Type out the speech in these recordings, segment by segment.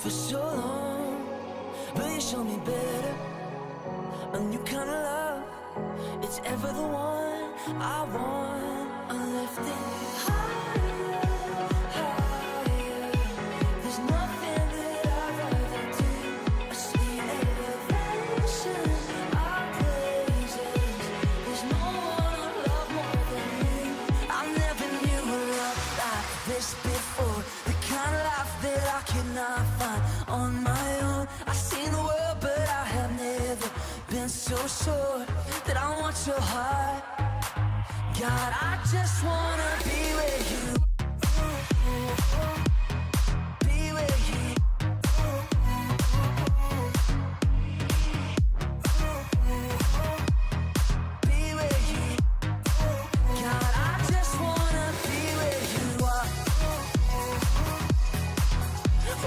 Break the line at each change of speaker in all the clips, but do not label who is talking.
for so long, but you show me better, a new kind of love. It's ever the one I want. I'm lifting higher, higher. There's nothing that I'd rather do. A sweet elevation of praises. There's no one I love more than you. I never knew a love like this before. The kind of life that I could not find on my own. I've seen the world, but I have never been so sure that I want your heart. God, I just wanna be with you. Be with you. Be with you. God, I just wanna be where you are.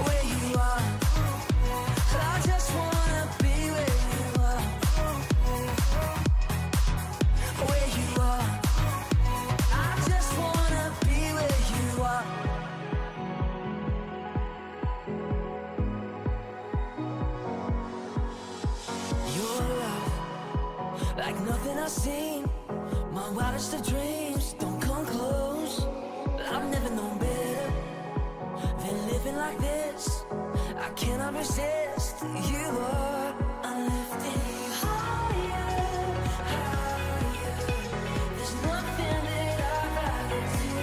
Where you are. I just wanna be where you are. Where you are. I just wanna be where you are. Your love, like nothing I've seen. My wildest of dreams don't come close. I've never known better than living like this. I cannot resist. You are. I'm lifting higher, higher. There's nothing that I'd rather do.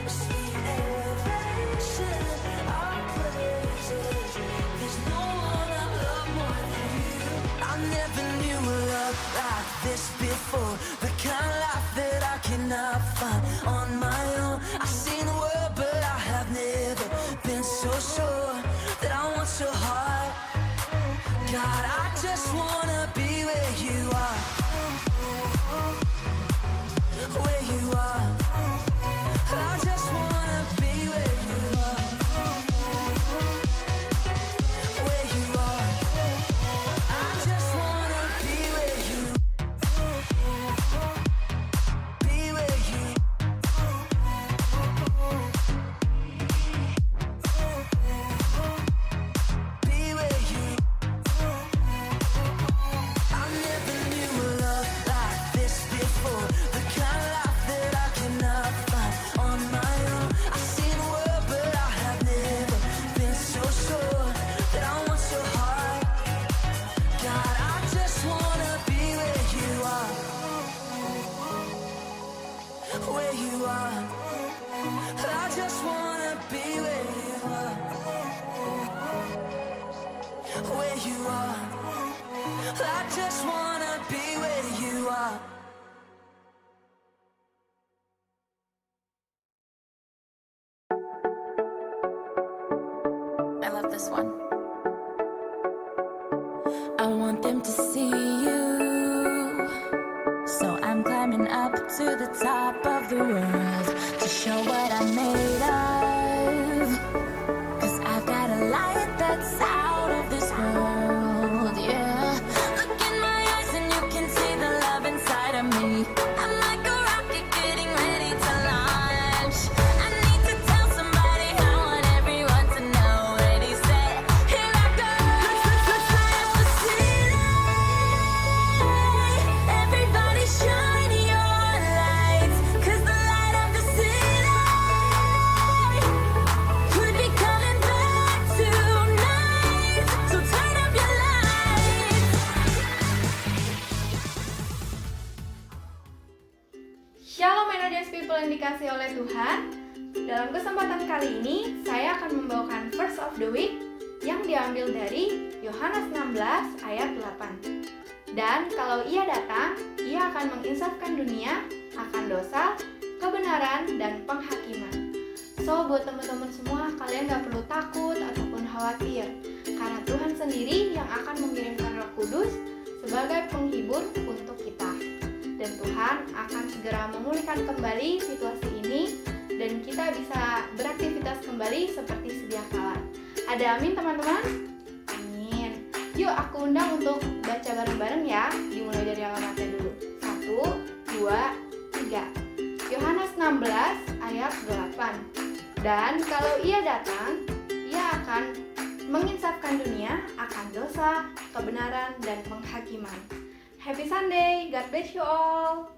A sweet elevation of praises. There's no one I love more than you. I never knew a love like this before. The kind of life that I cannot find on my own. I've seen the world, but I have never been so sure that I want your heart. God, I just wanna be where you are. Where you are. I just wanna be where you are. Where you are. I just wanna be where you. Be where you. Be where you. I never knew a love like this before. The kind of life that I cannot find on my own. I've seen the world, but I have never been so sure that I want your heart. God, I just wanna be where you are. Where you are. I just wanna be where you are. Where you are. I just wanna be where you are.
I love this one.
I want them to see you, so I'm climbing up to the top of the world to show what I'm made of. 'Cause I've got a light that's out of this world, yeah. Look in my eyes and you can see the love inside of me. I'm like a rocket getting ready to launch. I need to tell somebody, I want everyone to know. Ready, set, here I go. Let's fly up the ceiling. Everybody shine your lights, 'cause the light of the city could be coming back tonight. So turn up your lights.
Shalom Energies People yang dikasih oleh Tuhan. Dalam kesempatan kali ini, saya akan membawakan verse of the week yang diambil dari Yohanes 16 ayat 8. Dan kalau ia datang, ia akan menginsafkan dunia akan dosa, kebenaran, dan penghakiman. So, buat teman-teman semua, kalian gak perlu takut ataupun khawatir, karena Tuhan sendiri yang akan mengirimkan Roh Kudus sebagai penghibur untuk kita. Dan Tuhan akan segera memulihkan kembali situasi ini dan kita bisa beraktivitas kembali seperti sedia kala. Ada amin teman-teman? Amin. Yuk aku undang untuk baca bareng-bareng ya. Dimulai dari alamatnya dulu. 1, 2, 3. Yohanes 16 ayat 8. Dan kalau ia datang, ia akan menginsafkan dunia akan dosa, kebenaran, dan penghakiman. Happy Sunday, God bless you all.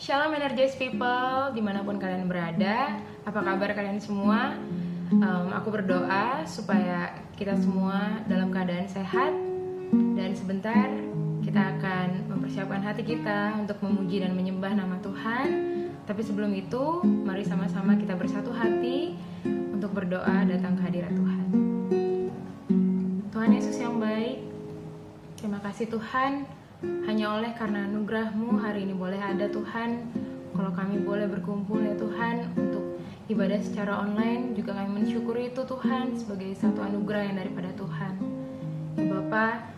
Shalom Energize People, dimanapun kalian berada, apa kabar kalian semua? Aku berdoa supaya kita semua dalam keadaan sehat. Dan sebentar kita akan mempersiapkan hati kita untuk memuji dan menyembah nama Tuhan. Tapi sebelum itu, mari sama-sama kita bersatu hati untuk berdoa datang ke hadirat Tuhan. Tuhan Yesus yang baik, terima kasih Tuhan. Hanya oleh karena anugerah-Mu hari ini boleh ada Tuhan. Kalau kami boleh berkumpul ya Tuhan untuk ibadah secara online, juga kami mensyukuri itu Tuhan sebagai satu anugerah yang daripada Tuhan. Ya Bapa,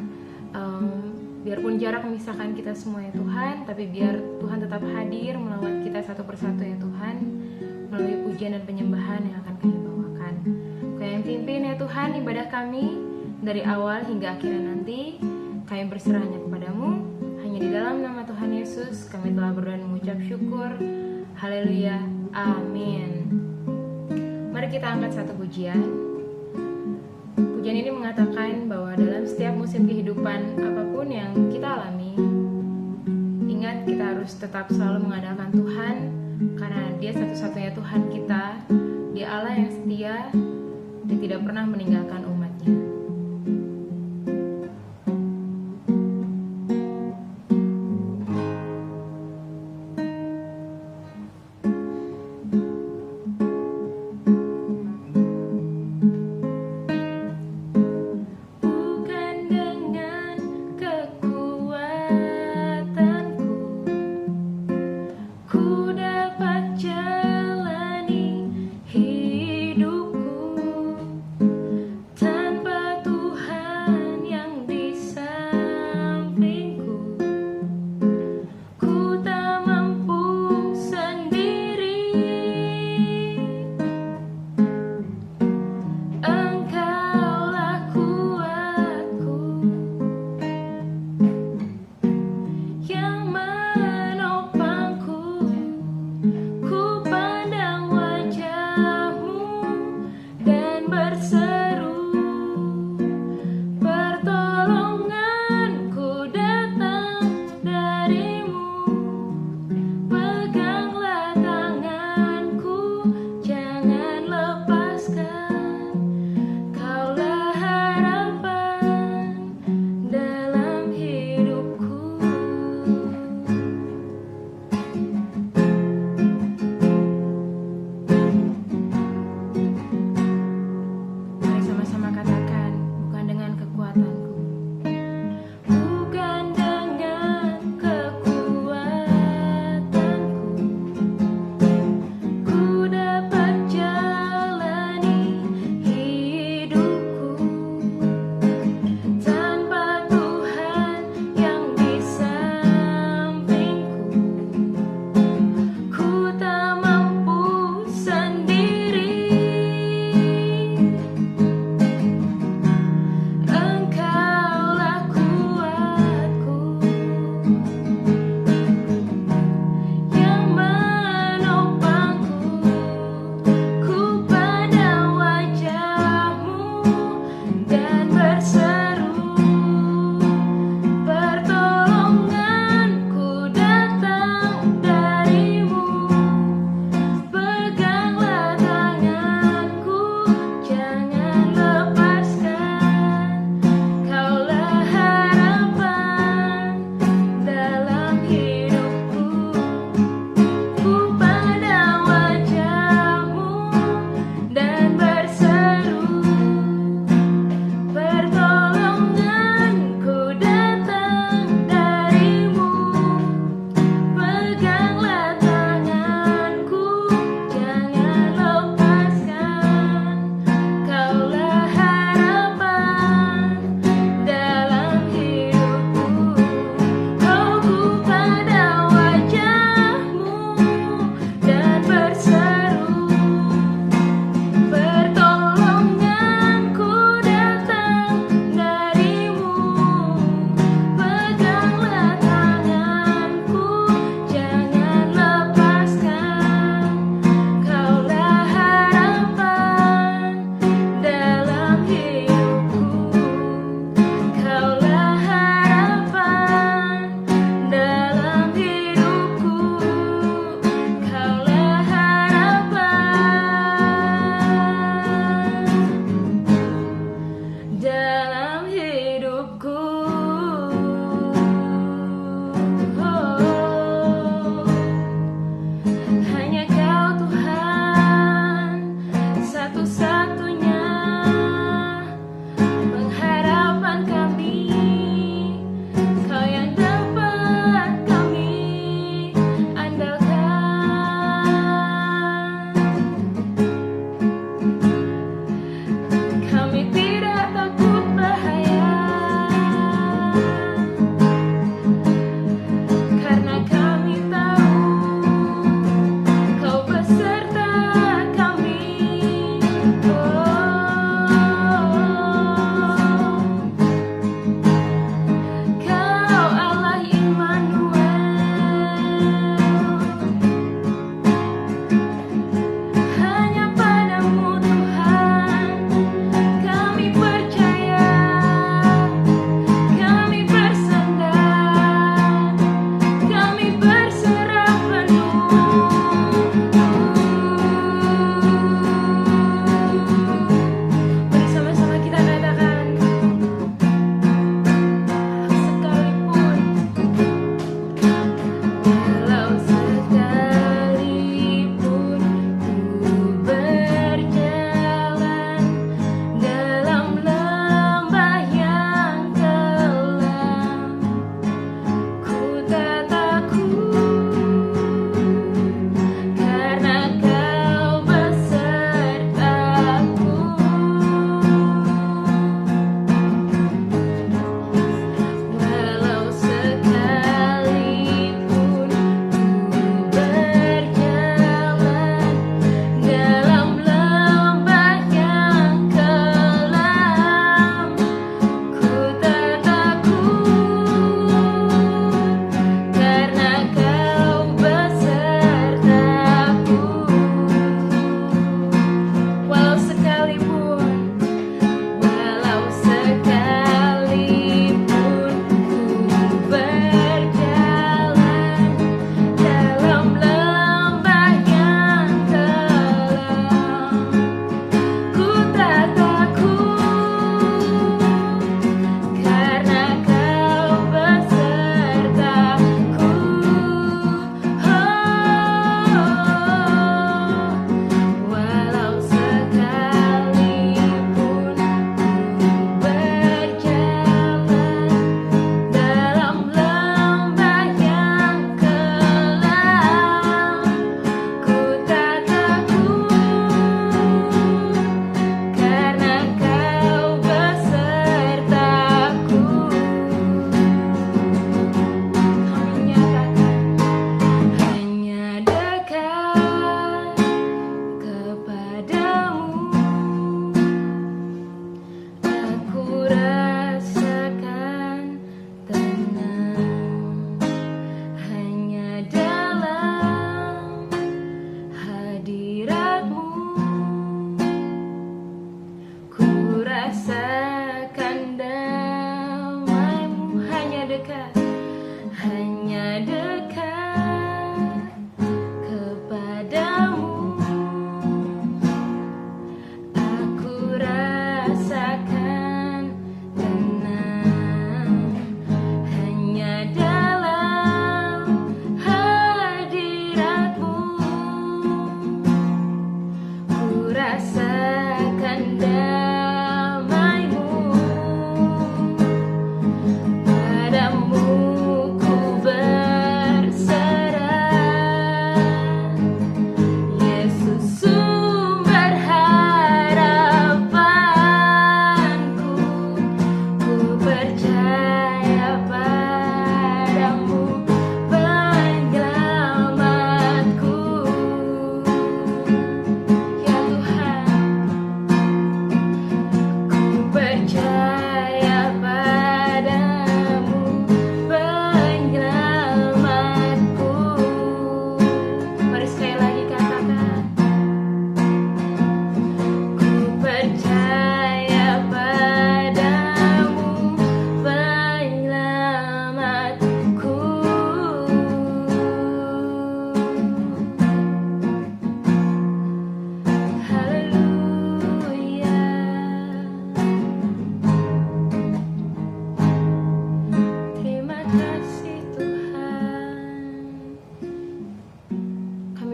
biarpun jarak memisahkan kita semua ya Tuhan, tapi biar Tuhan tetap hadir melawat kita satu persatu ya Tuhan, melalui pujian dan penyembahan yang akan kami bawakan. Kau yang pimpin ya Tuhan ibadah kami dari awal hingga akhirnya nanti. Kami berserahnya kepadamu. Hanya di dalam nama Tuhan Yesus kami telah berdoa dan mengucap syukur. Haleluya, amin. Mari kita angkat satu pujian. Pujian ini mengatakan bahwa dalam setiap musim kehidupan apapun yang kita alami, ingat kita harus tetap selalu mengandalkan Tuhan, karena Dia satu-satunya Tuhan kita. Dia Allah yang setia. Dia tidak pernah meninggalkan umatnya.
Tanpa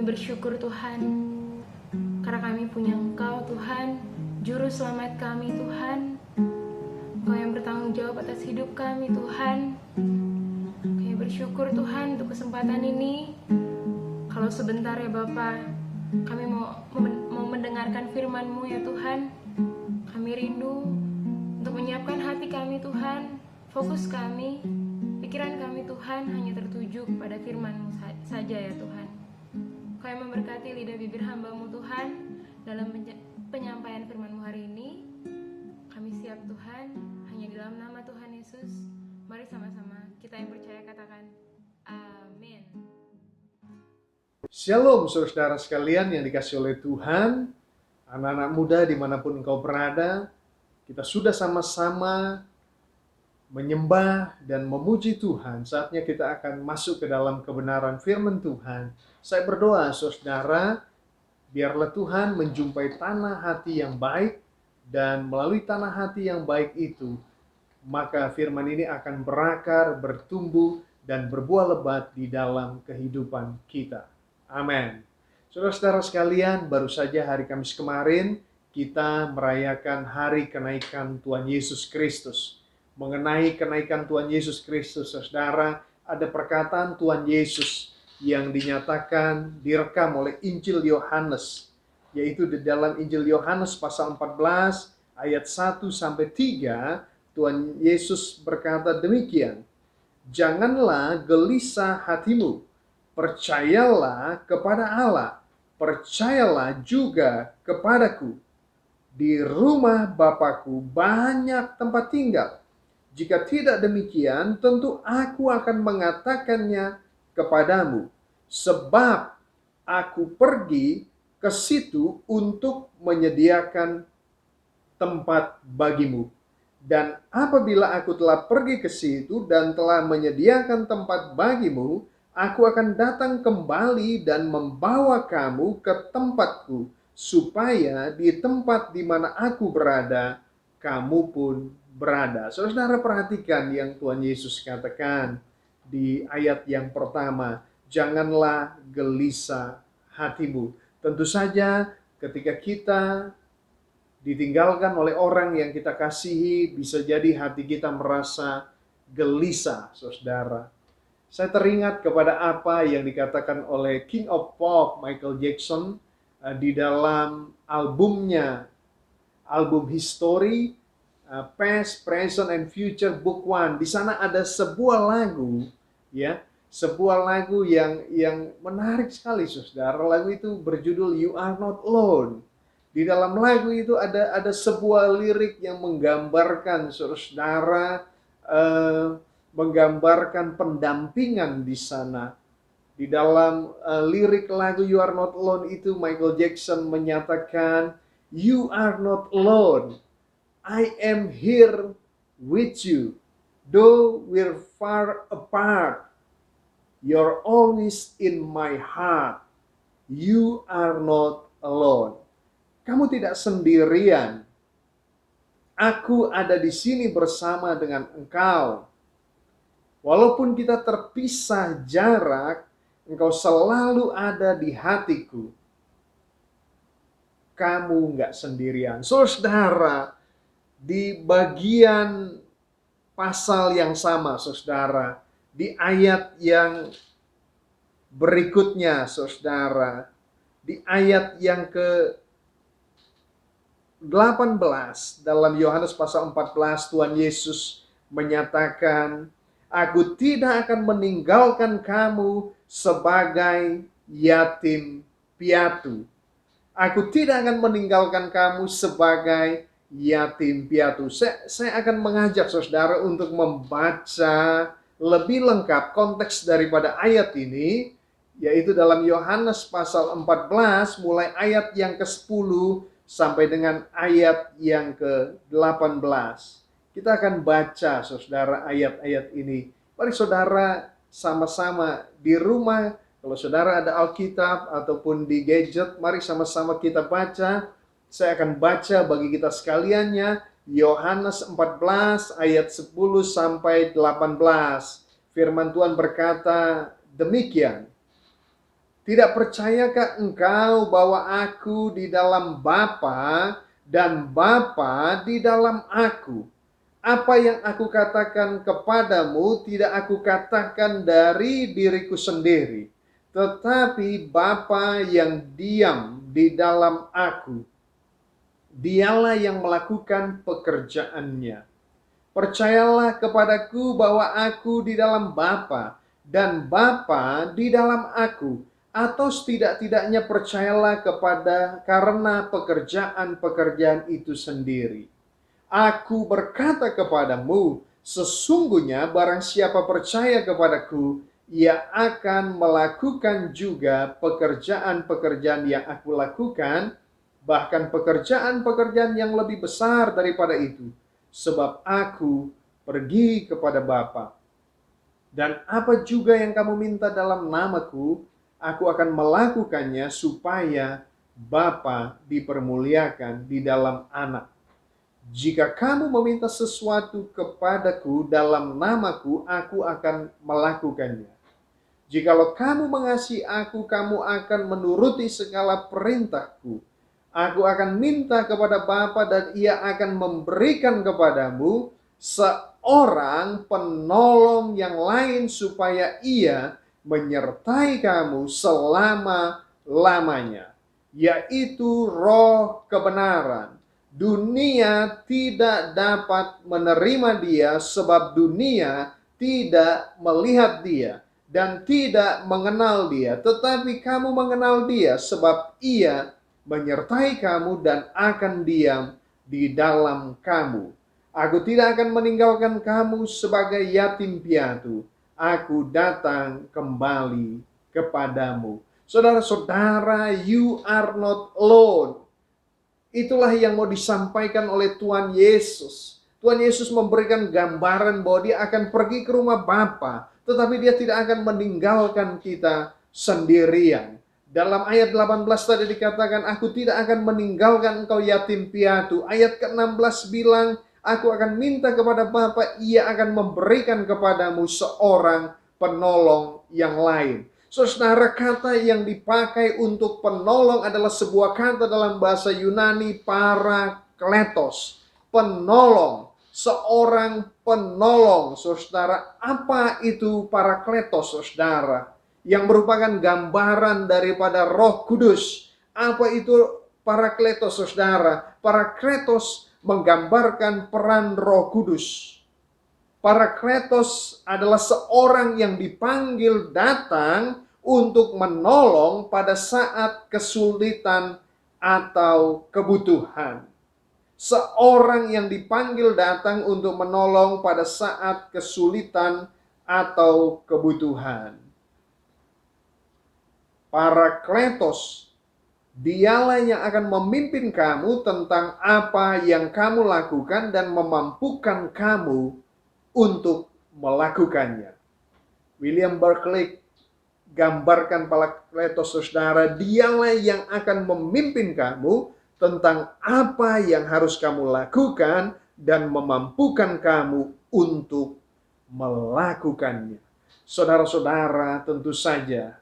bersyukur Tuhan, karena kami punya Engkau Tuhan, Juru Selamat kami Tuhan. Engkau yang bertanggung jawab atas hidup kami Tuhan. Kami bersyukur Tuhan untuk kesempatan ini. Kalau sebentar ya Bapa, kami mau mendengarkan firman-Mu ya Tuhan. Kami rindu untuk menyiapkan hati kami Tuhan, fokus kami, pikiran kami Tuhan hanya tertuju kepada firman-Mu saja ya Tuhan. Kau yang memberkati lidah bibir hamba-Mu Tuhan dalam penyampaian firman-Mu hari ini. Kami siap Tuhan, hanya di dalam nama Tuhan Yesus. Mari sama-sama kita yang percaya katakan amin.
Shalom saudara sekalian yang dikasih oleh Tuhan, anak-anak muda dimanapun engkau berada. Kita sudah sama-sama menyembah dan memuji Tuhan. Saatnya kita akan masuk ke dalam kebenaran firman Tuhan. Saya berdoa saudara, biarlah Tuhan menjumpai tanah hati yang baik, dan melalui tanah hati yang baik itu, maka firman ini akan berakar, bertumbuh, dan berbuah lebat di dalam kehidupan kita. Amin. Saudara-saudara sekalian, baru saja hari Kamis kemarin kita merayakan hari kenaikan Tuhan Yesus Kristus. Mengenai kenaikan Tuhan Yesus Kristus, saudara, ada perkataan Tuhan Yesus yang dinyatakan, direkam oleh Injil Yohanes, yaitu di dalam Injil Yohanes pasal 14 ayat 1-3, Tuhan Yesus berkata demikian, "Janganlah gelisah hatimu, percayalah kepada Allah, percayalah juga kepadaku. Di rumah Bapakku banyak tempat tinggal. Jika tidak demikian, tentu aku akan mengatakannya kepadamu. Sebab aku pergi ke situ untuk menyediakan tempat bagimu. Dan apabila aku telah pergi ke situ dan telah menyediakan tempat bagimu, aku akan datang kembali dan membawa kamu ke tempatku, supaya di tempat di mana aku berada, kamu pun berada." Saudara perhatikan yang Tuhan Yesus katakan di ayat yang pertama, "Janganlah gelisah hatimu." Tentu saja ketika kita ditinggalkan oleh orang yang kita kasihi, bisa jadi hati kita merasa gelisah, saudara. Saya teringat kepada apa yang dikatakan oleh King of Pop Michael Jackson di dalam albumnya, album History, Past, Present, and Future Book 1. Di sana ada sebuah lagu, ya, sebuah lagu yang menarik sekali, saudara. Lagu itu berjudul You Are Not Alone. Di dalam lagu itu ada sebuah lirik yang menggambarkan, saudara, menggambarkan pendampingan di sana. Di dalam lirik lagu You Are Not Alone itu, Michael Jackson menyatakan, "You are not alone. I am here with you. Though we're far apart, you're always in my heart. You are not alone." Kamu tidak sendirian. Aku ada di sini bersama dengan engkau. Walaupun kita terpisah jarak, engkau selalu ada di hatiku. Kamu nggak sendirian. Saudara, di bagian pasal yang sama, saudara, di ayat yang berikutnya, saudara, di ayat yang ke-18 dalam Yohanes pasal 14, Tuhan Yesus menyatakan, "Aku tidak akan meninggalkan kamu sebagai yatim piatu." Aku tidak akan meninggalkan kamu sebagai yatim piatu. Saya akan mengajak saudara untuk membaca lebih lengkap konteks daripada ayat ini, yaitu dalam Yohanes pasal 14 mulai ayat yang ke-10 sampai dengan ayat yang ke-18. Kita akan baca saudara ayat-ayat ini. Mari saudara sama-sama di rumah, kalau saudara ada Alkitab ataupun di gadget, mari sama-sama kita baca. Saya akan baca bagi kita sekaliannya Yohanes 14 ayat 10 sampai 18. Firman Tuhan berkata demikian. Tidak percayakah engkau bahwa aku di dalam Bapa dan Bapa di dalam aku? Apa yang aku katakan kepadamu tidak aku katakan dari diriku sendiri, tetapi Bapa yang diam di dalam aku, dialah yang melakukan pekerjaannya. Percayalah kepadaku bahwa aku di dalam Bapa dan Bapa di dalam aku, atau setidak-tidaknya percayalah kepada karena pekerjaan-pekerjaan itu sendiri. Aku berkata kepadamu, sesungguhnya barang siapa percaya kepadaku, ia akan melakukan juga pekerjaan-pekerjaan yang aku lakukan, bahkan pekerjaan-pekerjaan yang lebih besar daripada itu, sebab aku pergi kepada Bapa. Dan apa juga yang kamu minta dalam namaku, aku akan melakukannya supaya Bapa dipermuliakan di dalam Anak. Jika kamu meminta sesuatu kepadaku dalam namaku, aku akan melakukannya. Jikalau kamu mengasihi aku, kamu akan menuruti segala perintahku. Aku akan minta kepada Bapa dan ia akan memberikan kepadamu seorang penolong yang lain supaya ia menyertai kamu selama-lamanya, yaitu Roh kebenaran. Dunia tidak dapat menerima dia sebab dunia tidak melihat dia dan tidak mengenal dia. Tetapi kamu mengenal dia sebab ia menyertai kamu dan akan diam di dalam kamu. Aku tidak akan meninggalkan kamu sebagai yatim piatu. Aku datang kembali kepadamu. Saudara-saudara, you are not alone. Itulah yang mau disampaikan oleh Tuhan Yesus. Tuhan Yesus memberikan gambaran bahwa dia akan pergi ke rumah Bapa, tetapi dia tidak akan meninggalkan kita sendirian. Dalam ayat 18 tadi dikatakan, aku tidak akan meninggalkan engkau yatim piatu. Ayat ke-16 bilang, aku akan minta kepada Bapa, ia akan memberikan kepadamu seorang penolong yang lain. Saudara, kata yang dipakai untuk penolong adalah sebuah kata dalam bahasa Yunani, parakletos. Penolong, seorang penolong. Saudara, apa itu parakletos, saudara? Yang merupakan gambaran daripada Roh Kudus. Apa itu parakletos, saudara? Parakletos menggambarkan peran Roh Kudus. Parakletos adalah seorang yang dipanggil datang untuk menolong pada saat kesulitan atau kebutuhan. Seorang yang dipanggil datang untuk menolong pada saat kesulitan atau kebutuhan. Parakletos, dialah yang akan memimpin kamu tentang apa yang kamu lakukan dan memampukan kamu untuk melakukannya. William Barclay gambarkan parakletos, saudara, dialah yang akan memimpin kamu tentang apa yang harus kamu lakukan dan memampukan kamu untuk melakukannya. Saudara-saudara, tentu saja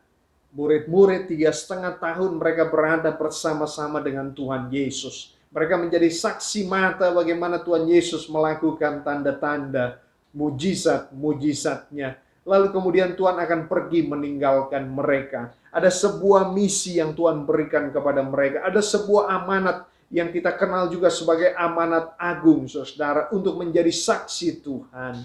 murid-murid 3,5 tahun mereka berada bersama-sama dengan Tuhan Yesus. Mereka menjadi saksi mata bagaimana Tuhan Yesus melakukan tanda-tanda mujizat-mujizatnya. Lalu kemudian Tuhan akan pergi meninggalkan mereka. Ada sebuah misi yang Tuhan berikan kepada mereka. Ada sebuah amanat yang kita kenal juga sebagai amanat agung, saudara, untuk menjadi saksi Tuhan.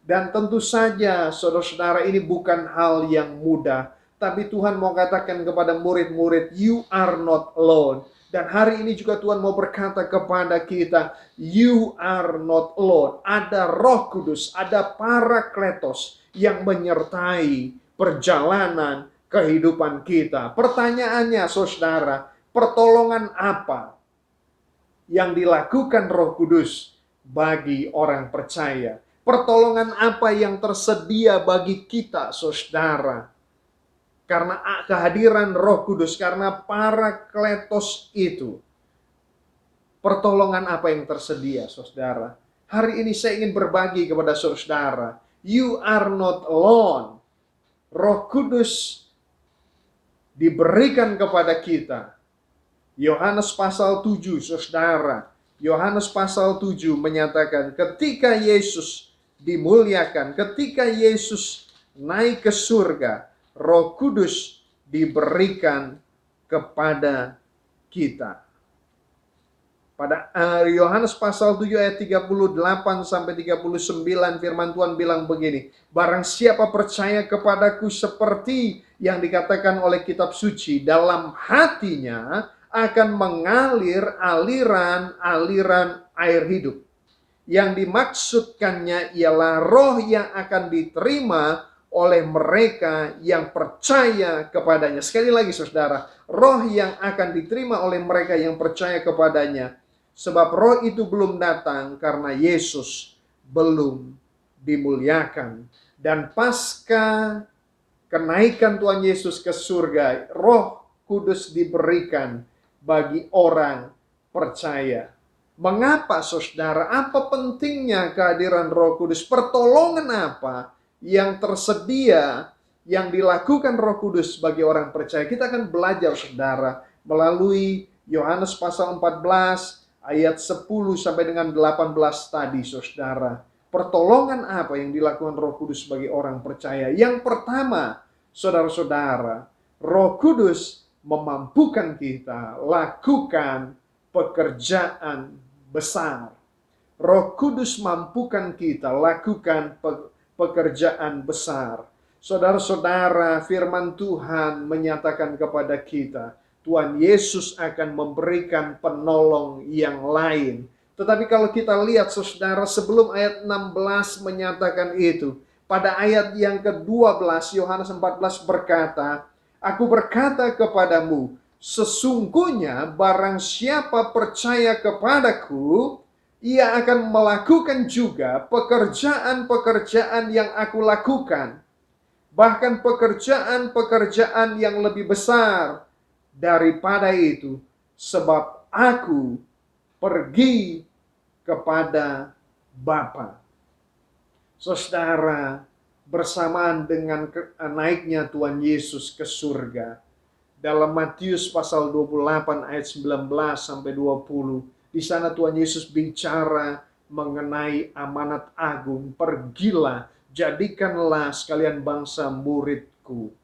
Dan tentu saja, saudara-saudara, ini bukan hal yang mudah. Tapi Tuhan mau katakan kepada murid-murid, you are not alone. Dan hari ini juga Tuhan mau berkata kepada kita, you are not alone. Ada Roh Kudus, ada Parakletos yang menyertai perjalanan kehidupan kita. Pertanyaannya, saudara, pertolongan apa yang dilakukan Roh Kudus bagi orang percaya? Pertolongan apa yang tersedia bagi kita, saudara? Karena kehadiran Roh Kudus, karena Parakletos itu. Pertolongan apa yang tersedia, saudara? Hari ini saya ingin berbagi kepada saudara. You are not alone. Roh Kudus diberikan kepada kita. Yohanes pasal 7, saudara. Yohanes pasal 7 menyatakan ketika Yesus dimuliakan, ketika Yesus naik ke surga, Roh Kudus diberikan kepada kita. Pada Yohanes pasal 7 ayat 38 sampai 39 firman Tuhan bilang begini, barang siapa percaya kepadaku seperti yang dikatakan oleh kitab suci, dalam hatinya akan mengalir aliran-aliran air hidup. Yang dimaksudkannya ialah roh yang akan diterima oleh mereka yang percaya kepadanya. Sekali lagi saudara, roh yang akan diterima oleh mereka yang percaya kepadanya. Sebab roh itu belum datang karena Yesus belum dimuliakan. Dan pasca kenaikan Tuhan Yesus ke surga, Roh Kudus diberikan bagi orang percaya. Mengapa saudara? Apa pentingnya kehadiran Roh Kudus? Pertolongan apa yang tersedia, yang dilakukan Roh Kudus bagi orang percaya? Kita akan belajar saudara melalui Yohanes pasal 14 ayat 10 sampai dengan 18 tadi saudara. Pertolongan apa yang dilakukan Roh Kudus bagi orang percaya? Yang pertama, saudara-saudara, Roh Kudus memampukan kita lakukan pekerjaan besar. Roh Kudus mampukan kita lakukan pekerjaan besar. Saudara-saudara, firman Tuhan menyatakan kepada kita, Tuhan Yesus akan memberikan penolong yang lain. Tetapi kalau kita lihat saudara, sebelum ayat 16 menyatakan itu, pada ayat yang ke-12 Yohanes 14 berkata, aku berkata kepadamu, sesungguhnya barang siapa percaya kepadaku, ia akan melakukan juga pekerjaan-pekerjaan yang aku lakukan. Bahkan pekerjaan-pekerjaan yang lebih besar daripada itu, sebab aku pergi kepada Bapa. Saudara, bersamaan dengan naiknya Tuhan Yesus ke surga, dalam Matius pasal 28 ayat 19 sampai 20, di sana Tuhan Yesus bicara mengenai amanat agung, pergilah, jadikanlah sekalian bangsa muridku.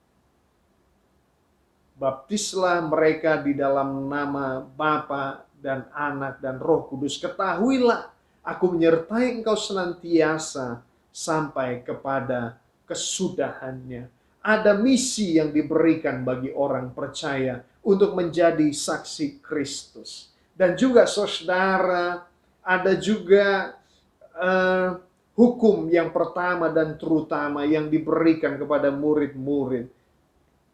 Baptislah mereka di dalam nama Bapa dan Anak dan Roh Kudus. Ketahuilah, aku menyertai engkau senantiasa sampai kepada kesudahannya. Ada misi yang diberikan bagi orang percaya untuk menjadi saksi Kristus. Dan juga saudara, ada juga hukum yang pertama dan terutama yang diberikan kepada murid-murid.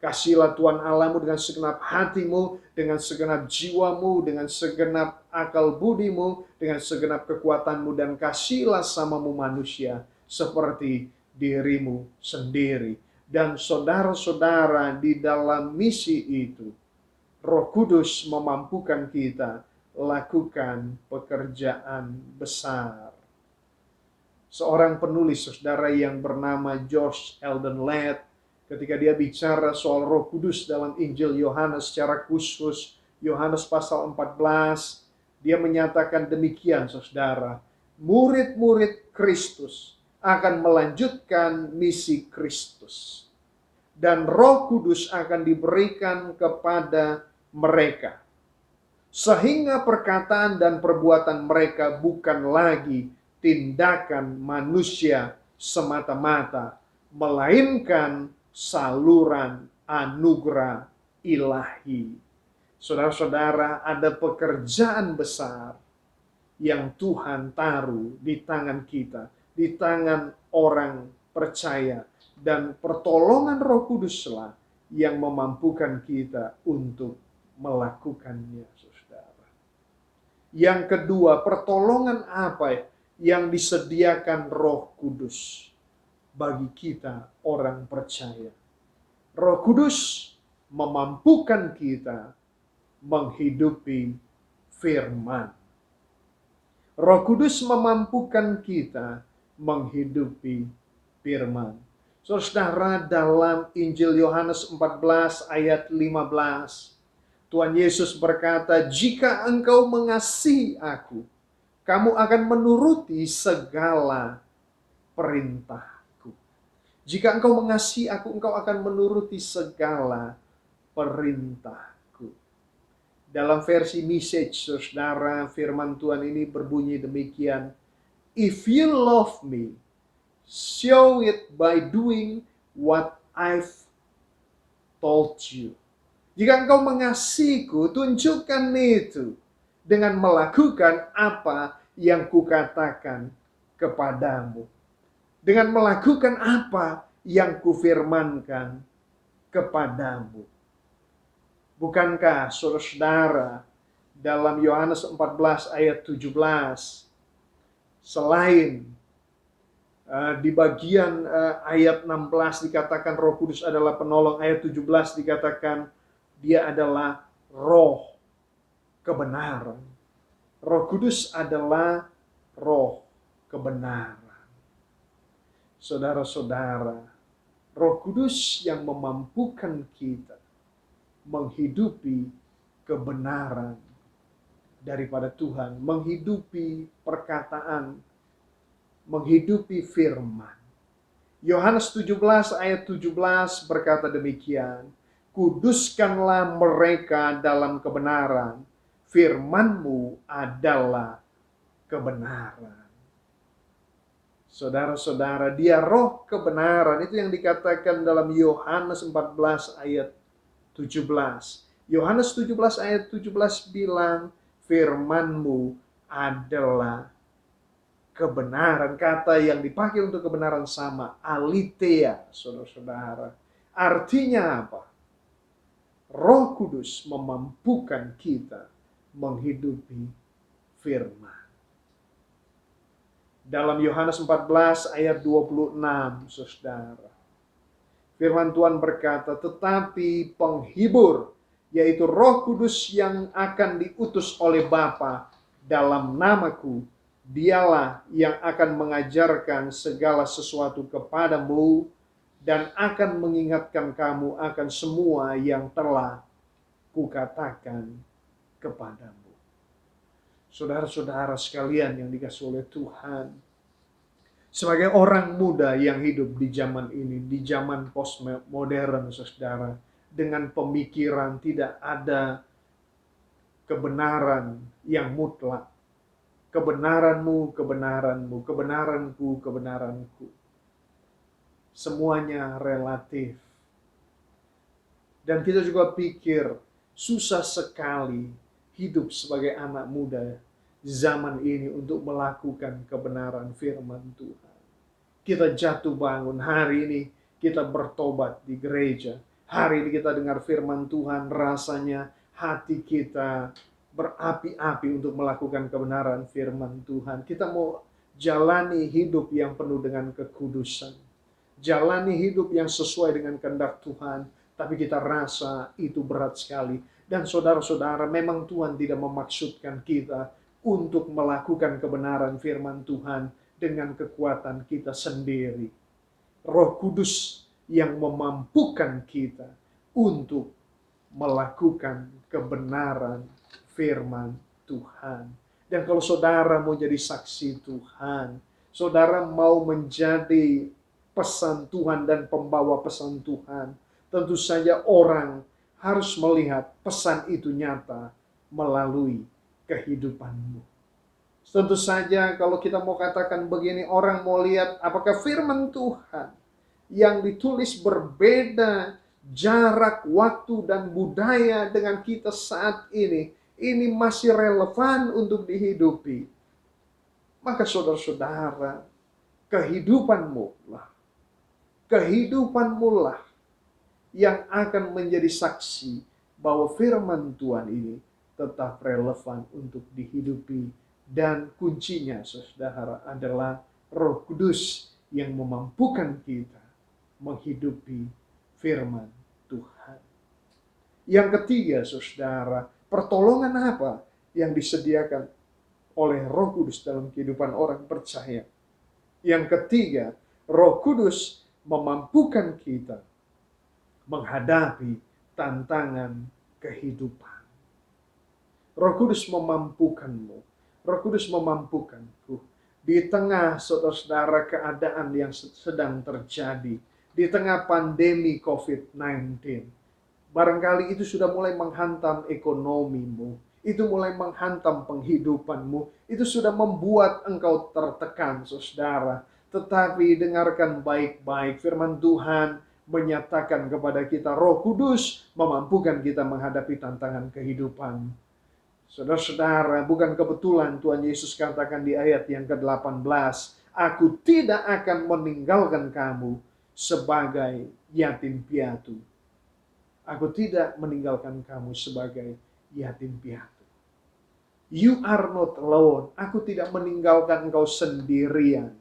Kasihlah Tuhan Allahmu dengan segenap hatimu, dengan segenap jiwamu, dengan segenap akal budimu, dengan segenap kekuatanmu, dan kasihlah samamu manusia seperti dirimu sendiri. Dan saudara-saudara, di dalam misi itu, Roh Kudus memampukan kita lakukan pekerjaan besar. Seorang penulis saudara yang bernama George Eldon Ladd, ketika dia bicara soal Roh Kudus dalam Injil Yohanes secara khusus, Yohanes pasal 14, dia menyatakan demikian saudara, murid-murid Kristus akan melanjutkan misi Kristus. Dan Roh Kudus akan diberikan kepada mereka. Sehingga perkataan dan perbuatan mereka bukan lagi tindakan manusia semata-mata, melainkan saluran anugerah ilahi. Saudara-saudara, ada pekerjaan besar yang Tuhan taruh di tangan kita, di tangan orang percaya, dan pertolongan Roh Kuduslah yang memampukan kita untuk melakukannya, saudara. Yang kedua, pertolongan apa yang disediakan Roh Kudus bagi kita orang percaya? Roh Kudus memampukan kita menghidupi firman. Roh Kudus memampukan kita menghidupi firman. Saudara, dalam Injil Yohanes 14 ayat 15, Tuhan Yesus berkata, "Jika engkau mengasihi aku, kamu akan menuruti segala perintahku." Jika engkau mengasihi aku, engkau akan menuruti segala perintahku. Dalam versi Message, saudara, firman Tuhan ini berbunyi demikian, "If you love me, show it by doing what I've told you." Jika engkau mengasihiku, tunjukkan itu dengan melakukan apa yang kukatakan kepadamu. Dengan melakukan apa yang kufirmankan kepadamu. Bukankah saudara-saudara dalam Yohanes 14 ayat 17, selain di bagian ayat 16 dikatakan Roh Kudus adalah penolong, ayat 17 dikatakan Dia adalah roh kebenaran. Roh Kudus adalah roh kebenaran. Saudara-saudara, Roh Kudus yang memampukan kita menghidupi kebenaran daripada Tuhan, menghidupi perkataan, menghidupi firman. Yohanes 17 ayat 17 berkata demikian, "Kuduskanlah mereka dalam kebenaran, firman-Mu adalah kebenaran." Saudara-saudara, Dia roh kebenaran. Itu yang dikatakan dalam Yohanes 14 ayat 17. Yohanes 17 ayat 17 bilang, "Firman-Mu adalah kebenaran." Kata yang dipakai untuk kebenaran sama, aletheia, saudara-saudara. Artinya apa? Roh Kudus memampukan kita menghidupi firman. Dalam Yohanes 14 ayat 26, saudara, firman Tuhan berkata, "Tetapi penghibur, yaitu Roh Kudus yang akan diutus oleh Bapa dalam namaku, Dialah yang akan mengajarkan segala sesuatu kepadamu dan akan mengingatkan kamu akan semua yang telah kukatakan kepadamu." Saudara-saudara sekalian yang dikasihi oleh Tuhan, sebagai orang muda yang hidup di zaman ini, di zaman postmodern, saudara, dengan pemikiran tidak ada kebenaran yang mutlak. Kebenaranmu, kebenaranmu, kebenaranku, kebenaranku. Semuanya relatif. Dan kita juga pikir susah sekali hidup sebagai anak muda zaman ini untuk melakukan kebenaran firman Tuhan. Kita jatuh bangun hari ini, kita bertobat di gereja. Hari ini kita dengar firman Tuhan, rasanya hati kita berapi-api untuk melakukan kebenaran firman Tuhan. Kita mau jalani hidup yang penuh dengan kekudusan. Jalani hidup yang sesuai dengan kehendak Tuhan. Tapi kita rasa itu berat sekali. Dan saudara-saudara, memang Tuhan tidak memaksudkan kita untuk melakukan kebenaran firman Tuhan dengan kekuatan kita sendiri. Roh Kudus yang memampukan kita untuk melakukan kebenaran firman Tuhan. Dan kalau saudara mau jadi saksi Tuhan, saudara mau menjadi pesan Tuhan dan pembawa pesan Tuhan, tentu saja orang harus melihat pesan itu nyata melalui kehidupanmu. Tentu saja kalau kita mau katakan begini, orang mau lihat apakah firman Tuhan yang ditulis berbeda jarak, waktu, dan budaya dengan kita saat ini masih relevan untuk dihidupi. Maka saudara-saudara, kehidupanmu lah yang akan menjadi saksi bahwa firman Tuhan ini tetap relevan untuk dihidupi. Dan kuncinya, saudara, adalah Roh Kudus yang memampukan kita menghidupi firman Tuhan. Yang ketiga, saudara, pertolongan apa yang disediakan oleh Roh Kudus dalam kehidupan orang percaya? Yang ketiga, Roh Kudus memampukan kita menghadapi tantangan kehidupan. Roh Kudus memampukanmu. Roh Kudus memampukanku. Di tengah saudara-saudara keadaan yang sedang terjadi. Di tengah pandemi COVID-19. Barangkali itu sudah mulai menghantam ekonomimu. Itu mulai menghantam penghidupanmu. Itu sudah membuat engkau tertekan, saudara. Tetapi dengarkan baik-baik firman Tuhan menyatakan kepada kita, Roh Kudus memampukan kita menghadapi tantangan kehidupan. Saudara-saudara, bukan kebetulan Tuhan Yesus katakan di ayat yang ke-18, Aku tidak akan meninggalkan kamu sebagai yatim piatu. Aku tidak meninggalkan kamu sebagai yatim piatu. You are not alone. Aku tidak meninggalkan engkau sendirian.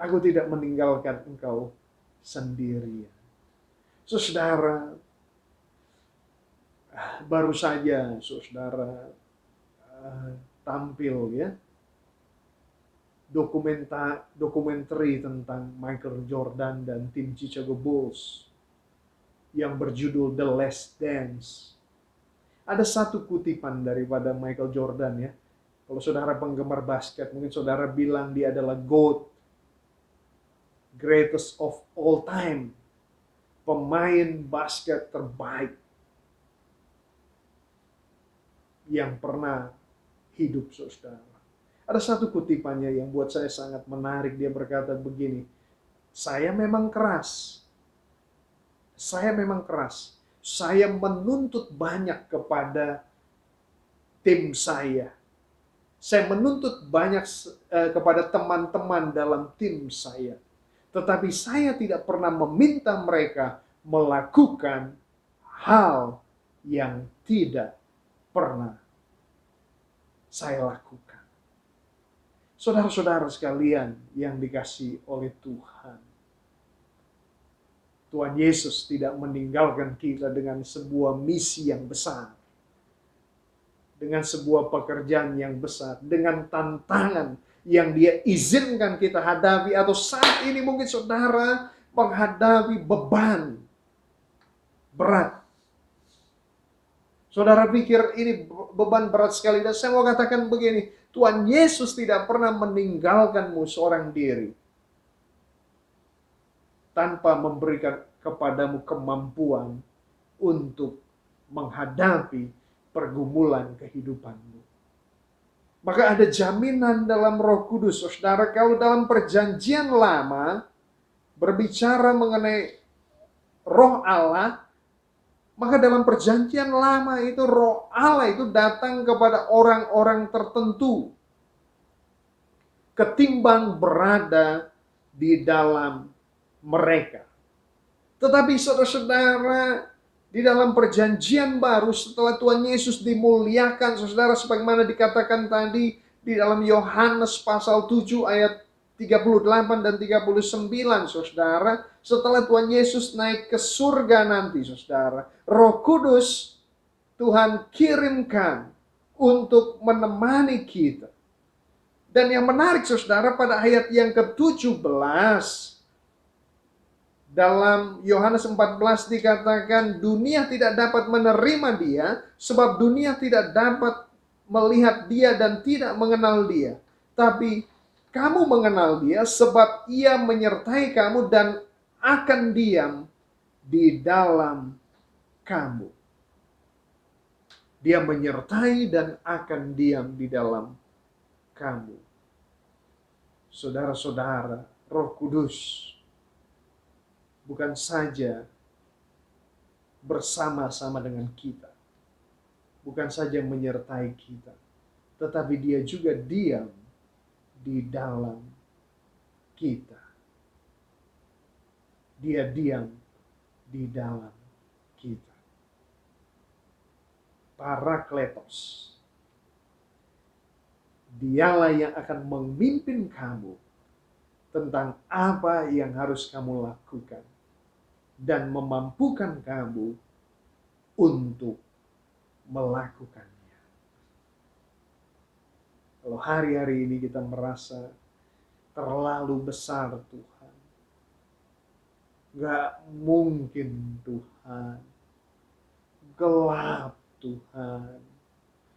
Aku tidak meninggalkan engkau sendirian. Saudara, baru saja saudara tampil ya dokumenter tentang Michael Jordan dan tim Chicago Bulls yang berjudul The Last Dance. Ada satu kutipan daripada Michael Jordan ya. Kalau saudara penggemar basket, mungkin saudara bilang dia adalah GOAT, greatest of all time, pemain basket terbaik yang pernah hidup, saudara. Ada satu kutipannya yang buat saya sangat menarik. Dia berkata begini, saya memang keras. Saya menuntut banyak kepada tim saya. Saya menuntut banyak kepada teman-teman dalam tim saya. Tetapi saya tidak pernah meminta mereka melakukan hal yang tidak pernah saya lakukan. Saudara-saudara sekalian yang dikasihi oleh Tuhan. Tuhan Yesus tidak meninggalkan kita dengan sebuah misi yang besar. Dengan sebuah pekerjaan yang besar. Dengan tantangan yang Dia izinkan kita hadapi. Atau saat ini mungkin saudara menghadapi beban berat. Saudara pikir ini beban berat sekali. Dan saya mau katakan begini, Tuhan Yesus tidak pernah meninggalkanmu seorang diri tanpa memberikan kepadamu kemampuan untuk menghadapi pergumulan kehidupanmu. Maka ada jaminan dalam Roh Kudus. Saudara, kalau dalam perjanjian lama berbicara mengenai Roh Allah, maka dalam perjanjian lama itu Roh Allah itu datang kepada orang-orang tertentu ketimbang berada di dalam mereka. Tetapi saudara-saudara, di dalam perjanjian baru setelah Tuhan Yesus dimuliakan, saudara, sebagaimana dikatakan tadi di dalam Yohanes pasal 7 ayat 38 dan 39, saudara, setelah Tuhan Yesus naik ke surga nanti, saudara, Roh Kudus Tuhan kirimkan untuk menemani kita. Dan yang menarik, saudara, pada ayat yang ke-17 dalam Yohanes 14 dikatakan, dunia tidak dapat menerima Dia sebab dunia tidak dapat melihat Dia dan tidak mengenal Dia. Tapi kamu mengenal Dia sebab Ia menyertai kamu dan akan diam di dalam kamu. Dia menyertai dan akan diam di dalam kamu. Saudara-saudara, Roh Kudus bukan saja bersama-sama dengan kita, bukan saja menyertai kita, tetapi Dia juga diam di dalam kita. Dia diam di dalam kita. Parakletos. Dialah yang akan memimpin kamu tentang apa yang harus kamu lakukan dan memampukan kamu untuk melakukannya. Kalau hari-hari ini kita merasa terlalu besar Tuhan, Gak mungkin Tuhan. Gelap Tuhan.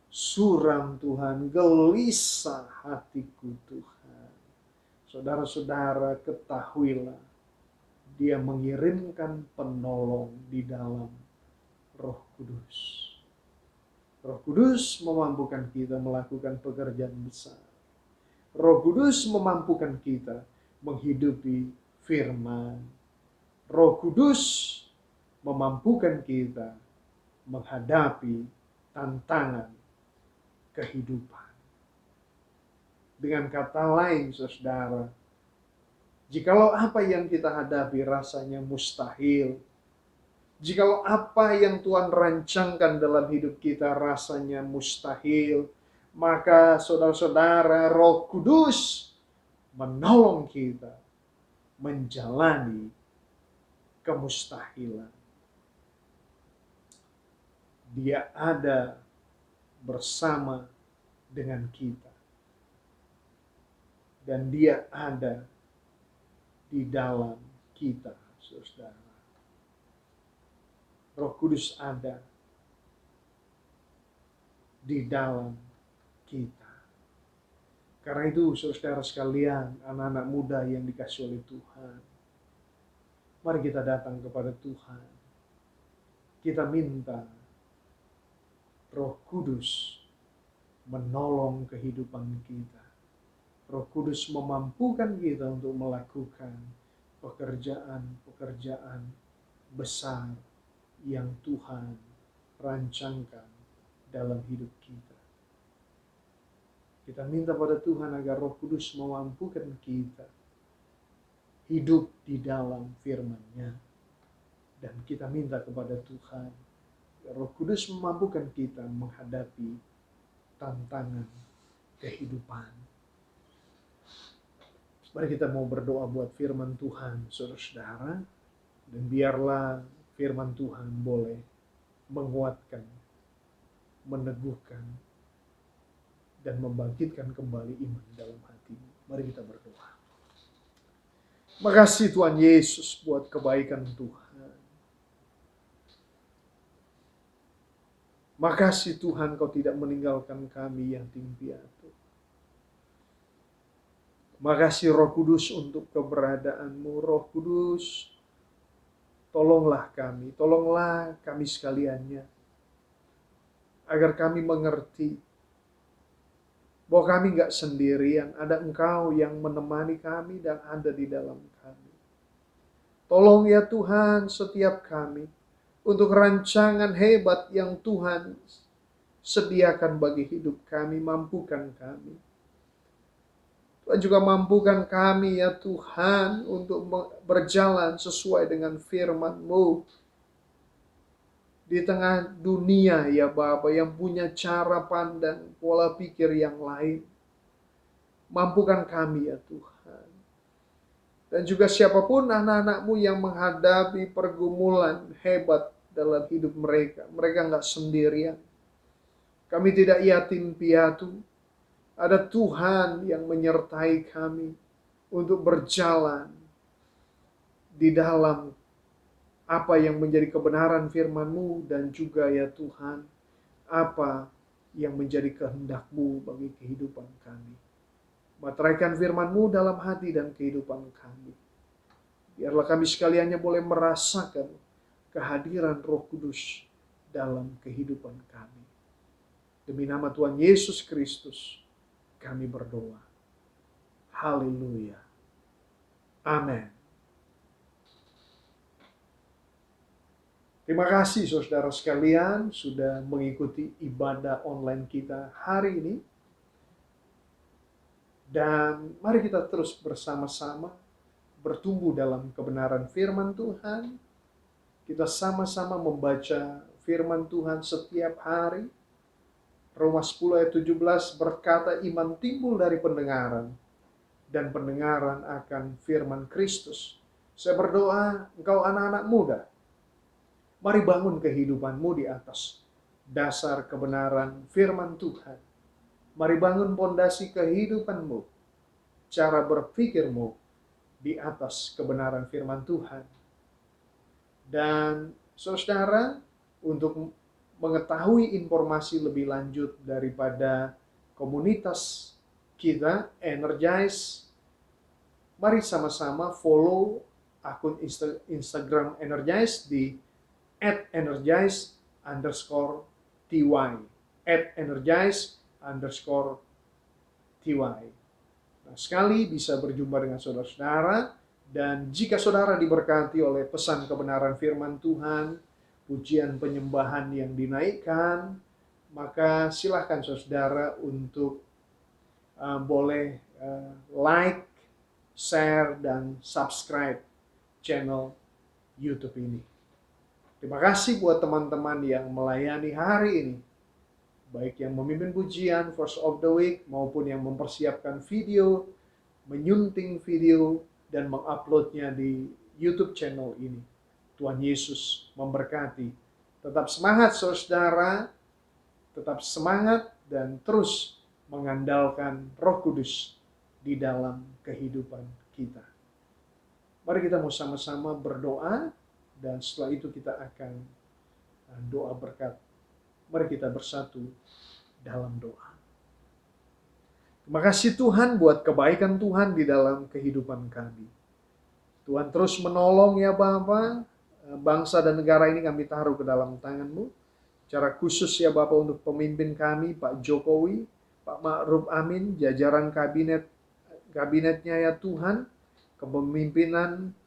Suram Tuhan. Gelisah hatiku Tuhan. Saudara-saudara, ketahuilah. Dia mengirimkan penolong di dalam Roh Kudus. Roh Kudus memampukan kita melakukan pekerjaan besar. Roh Kudus memampukan kita menghidupi firman. Roh Kudus memampukan kita menghadapi tantangan kehidupan. Dengan kata lain, saudara, jikalau apa yang kita hadapi rasanya mustahil, jikalau apa yang Tuhan rancangkan dalam hidup kita rasanya mustahil, maka saudara-saudara, Roh Kudus menolong kita menjalani kemustahilan. Dia ada bersama dengan kita. Dan dia ada di dalam kita, saudara. Roh Kudus ada di dalam kita. Karena itu, saudara sekalian, anak-anak muda yang dikasih oleh Tuhan, mari kita datang kepada Tuhan. Kita minta Roh Kudus menolong kehidupan kita. Roh Kudus memampukan kita untuk melakukan pekerjaan-pekerjaan besar yang Tuhan rancangkan dalam hidup kita. Kita minta pada Tuhan agar Roh Kudus memampukan kita hidup di dalam firman-Nya. Dan kita minta kepada Tuhan, Roh Kudus memampukan kita menghadapi tantangan kehidupan. Mari kita mau berdoa buat firman Tuhan, saudara-saudara. Dan biarlah firman Tuhan boleh menguatkan, meneguhkan, dan membangkitkan kembali iman dalam hatimu. Mari kita berdoa. Makasih Tuhan Yesus buat kebaikan Tuhan. Makasih Tuhan Kau tidak meninggalkan kami yatim piatu. Makasih Roh Kudus untuk keberadaanmu. Roh Kudus, tolonglah kami sekaliannya. Agar kami mengerti bahwa kami gak sendirian. Ada Engkau yang menemani kami dan ada di dalam kami. Tolong ya Tuhan setiap kami untuk rancangan hebat yang Tuhan sediakan bagi hidup kami. Mampukan kami. Tuhan juga mampukan kami ya Tuhan untuk berjalan sesuai dengan firman-Mu. Di tengah dunia ya Bapa yang punya cara pandang, pola pikir yang lain. Mampukan kami ya Tuhan. Dan juga siapapun anak-anak-Mu yang menghadapi pergumulan hebat dalam hidup mereka. Mereka gak sendirian. Kami tidak yatim piatu. Ada Tuhan yang menyertai kami untuk berjalan di dalam apa yang menjadi kebenaran firman-Mu dan juga ya Tuhan, apa yang menjadi kehendak-Mu bagi kehidupan kami. Materaikan firman-Mu dalam hati dan kehidupan kami. Biarlah kami sekaliannya boleh merasakan kehadiran Roh Kudus dalam kehidupan kami. Demi nama Tuhan Yesus Kristus, kami berdoa. Haleluya. Amin. Terima kasih saudara sekalian sudah mengikuti ibadah online kita hari ini. Dan mari kita terus bersama-sama bertumbuh dalam kebenaran firman Tuhan. Kita sama-sama membaca firman Tuhan setiap hari. Roma 10 ayat 17 berkata iman timbul dari pendengaran dan pendengaran akan firman Kristus. Saya berdoa engkau anak-anak muda, mari bangun kehidupanmu di atas dasar kebenaran firman Tuhan. Mari bangun pondasi kehidupanmu, cara berpikirmu di atas kebenaran firman Tuhan. Dan saudara, untuk mengetahui informasi lebih lanjut daripada komunitas kita, Energize, mari sama-sama follow akun Instagram Energize di @energize_ty @energize_ty. Nah, sekali bisa berjumpa dengan saudara-saudara, dan jika saudara diberkati oleh pesan kebenaran firman Tuhan, pujian penyembahan yang dinaikkan, maka silahkan saudara untuk boleh like, share, dan subscribe channel YouTube ini. Terima kasih buat teman-teman yang melayani hari ini, baik yang memimpin pujian First of the Week maupun yang mempersiapkan video, menyunting video, dan menguploadnya di YouTube channel ini. Tuhan Yesus memberkati. Tetap semangat saudara, tetap semangat dan terus mengandalkan Roh Kudus di dalam kehidupan kita. Mari kita mau sama-sama berdoa, dan setelah itu kita akan doa berkat. Mari kita bersatu dalam doa. Terima kasih Tuhan buat kebaikan Tuhan di dalam kehidupan kami. Tuhan terus menolong ya Bapa, bangsa dan negara ini kami taruh ke dalam tangan-Mu. Secara khusus ya Bapa untuk pemimpin kami, Pak Jokowi, Pak Ma'ruf Amin, jajaran kabinetnya ya Tuhan, kepemimpinan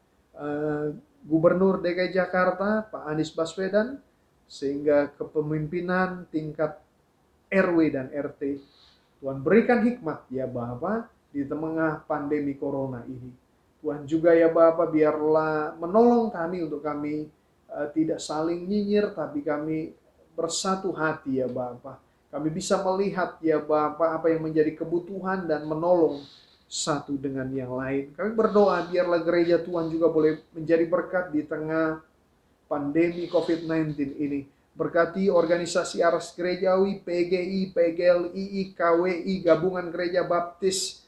Gubernur DKI Jakarta, Pak Anies Baswedan, sehingga kepemimpinan tingkat RW dan RT. Tuhan berikan hikmat ya Bapa di tengah pandemi corona ini. Tuhan juga ya Bapa biarlah menolong kami untuk kami tidak saling nyinyir, tapi kami bersatu hati ya Bapa. Kami bisa melihat ya Bapa apa yang menjadi kebutuhan dan menolong satu dengan yang lain. Kami berdoa biarlah gereja Tuhan juga boleh menjadi berkat di tengah pandemi COVID-19 ini. Berkati organisasi Aras Gerejawi, PGI, PGLI, KWI, Gabungan Gereja Baptis,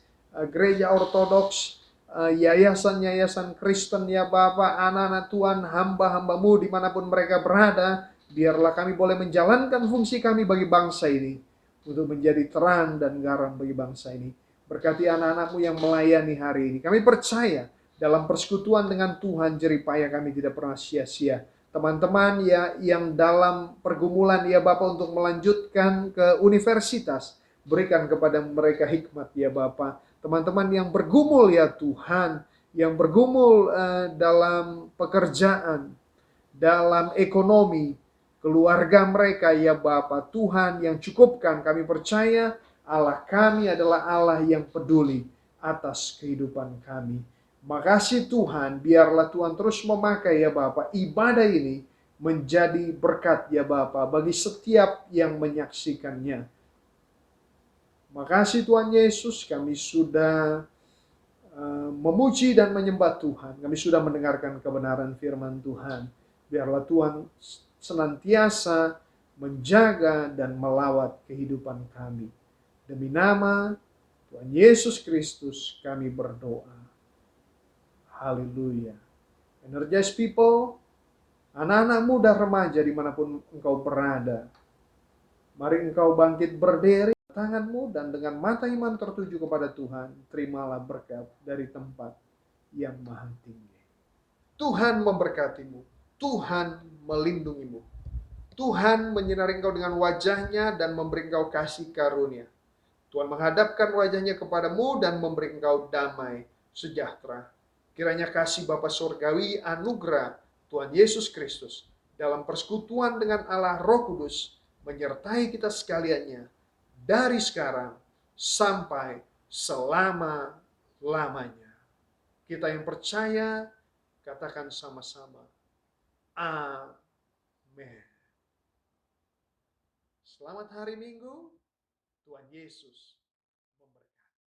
Gereja Ortodoks, yayasan-yayasan Kristen ya Bapa, anak-anak Tuhan, hamba-hamba-Mu dimanapun mereka berada. Biarlah kami boleh menjalankan fungsi kami bagi bangsa ini, untuk menjadi terang dan garam bagi bangsa ini. Berkati anak-anak-Mu yang melayani hari ini. Kami percaya dalam persekutuan dengan Tuhan, jeripaya kami tidak pernah sia-sia. Teman-teman ya yang dalam pergumulan ya Bapa untuk melanjutkan ke universitas, berikan kepada mereka hikmat ya Bapa. Teman-teman yang bergumul ya Tuhan, yang bergumul dalam pekerjaan, dalam ekonomi, keluarga mereka ya Bapa, Tuhan yang cukupkan. Kami percaya Allah kami adalah Allah yang peduli atas kehidupan kami. Makasih Tuhan, biarlah Tuhan terus memakai ya Bapa ibadah ini menjadi berkat ya Bapa bagi setiap yang menyaksikannya. Makasih Tuhan Yesus, kami sudah memuji dan menyembah Tuhan. Kami sudah mendengarkan kebenaran firman Tuhan. Biarlah Tuhan senantiasa menjaga dan melawat kehidupan kami. Demi nama Tuhan Yesus Kristus kami berdoa. Haleluya. Energize people, anak-anak muda remaja dimanapun engkau berada, mari engkau bangkit berdiri, tanganmu dan dengan mata iman tertuju kepada Tuhan, terimalah berkat dari tempat yang maha tinggi. Tuhan memberkatimu, Tuhan melindungimu, Tuhan menyinari engkau dengan wajahnya dan memberi engkau kasih karunia. Tuhan menghadapkan wajahnya kepadamu dan memberi engkau damai sejahtera. Kiranya kasih Bapa Surgawi, anugerah Tuhan Yesus Kristus dalam persekutuan dengan Allah Roh Kudus menyertai kita sekaliannya dari sekarang sampai selama-lamanya. Kita yang percaya katakan sama-sama, amin. Selamat hari Minggu, Tuhan Yesus memberkati.